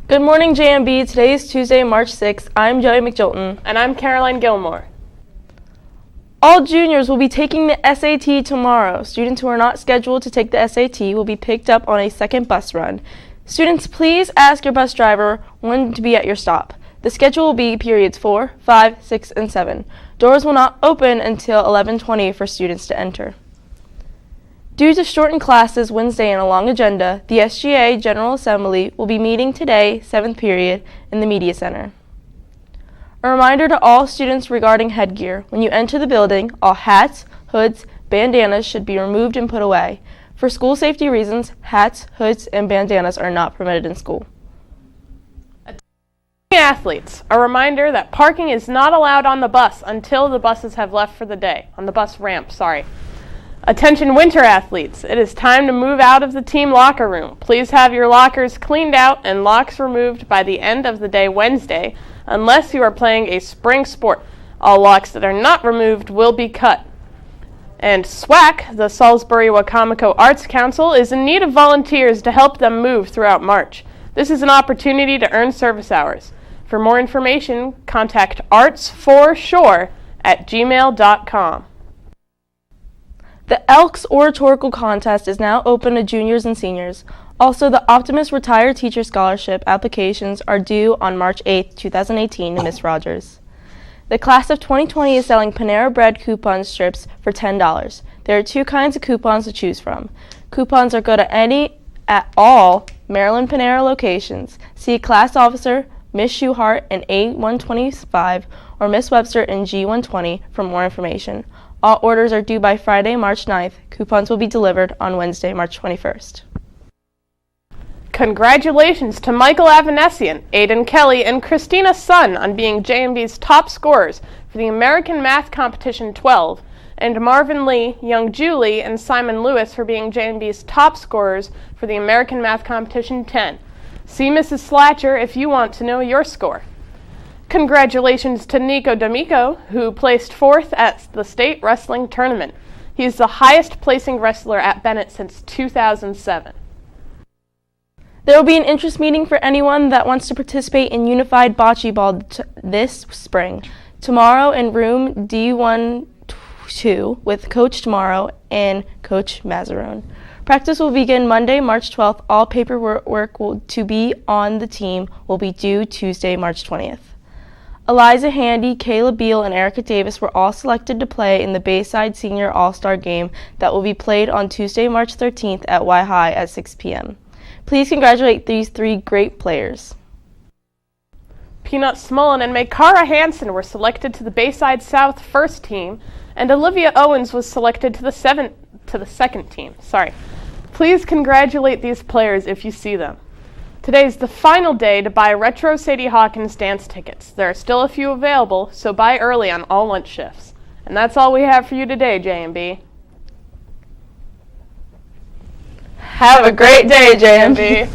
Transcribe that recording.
Good morning, JMB. Today is Tuesday, March 6th. I'm Joey McJolton. And I'm Caroline Gilmore. All juniors will be taking the SAT tomorrow. Students who are not scheduled to take the SAT will be picked up on a second bus run. Students, please ask your bus driver when to be at your stop. The schedule will be periods 4, 5, 6, and 7. Doors will not open until 11:20 for students to enter. Due to shortened classes Wednesday and a long agenda, the SGA General Assembly will be meeting today, 7th period, in the Media Center. A reminder to all students regarding headgear. When you enter the building, all hats, hoods, bandanas should be removed and put away. For school safety reasons, hats, hoods, and bandanas are not permitted in school. Athletes, a reminder that parking is not allowed on the bus until the buses have left for the day. On the bus ramp, sorry. Attention winter athletes, it is time to move out of the team locker room. Please have your lockers cleaned out and locks removed by the end of the day Wednesday, unless you are playing a spring sport. All locks that are not removed will be cut. And SWAC, the Salisbury-Wacomico Arts Council, is in need of volunteers to help them move throughout March. This is an opportunity to earn service hours. For more information, contact artsforshore@gmail.com. The Elks Oratorical Contest is now open to juniors and seniors. Also, the Optimist Retired Teacher Scholarship applications are due on March 8, 2018 to Ms. Rogers. The class of 2020 is selling Panera Bread coupon strips for $10. There are 2 kinds of coupons to choose from. Coupons are good at all Maryland Panera locations. See Class Officer Miss Schuhart in A125 or Miss Webster in G120 for more information. All orders are due by Friday, March 9th. Coupons will be delivered on Wednesday, March 21st. Congratulations to Michael Avanesian, Aiden Kelly, and Christina Sun on being JMB's top scorers for the American Math Competition 12, and Marvin Lee, Young Julie, and Simon Lewis for being JMB's top scorers for the American Math Competition 10. See Mrs. Slatcher if you want to know your score. Congratulations to Nico D'Amico, who placed 4th at the state wrestling tournament. He is the highest placing wrestler at Bennett since 2007. There will be an interest meeting for anyone that wants to participate in Unified Bocce Ball this spring. Tomorrow in room D12 with Coach Tomorrow and Coach Mazzarone. Practice will begin Monday, March 12th. All paperwork to be on the team will be due Tuesday, March 20th. Eliza Handy, Kayla Beal, and Erica Davis were all selected to play in the Bayside Senior All Star game that will be played on Tuesday, March 13th at Y High at 6 p.m. Please congratulate these 3 great players. Peanut Smullen and Makara Hansen were selected to the Bayside South first team, and Olivia Owens was selected to the second team. Please congratulate these players if you see them. Today is the final day to buy Retro Sadie Hawkins dance tickets. There are still a few available, so buy early on all lunch shifts. And that's all we have for you today, JMB. Have a great day, JMB.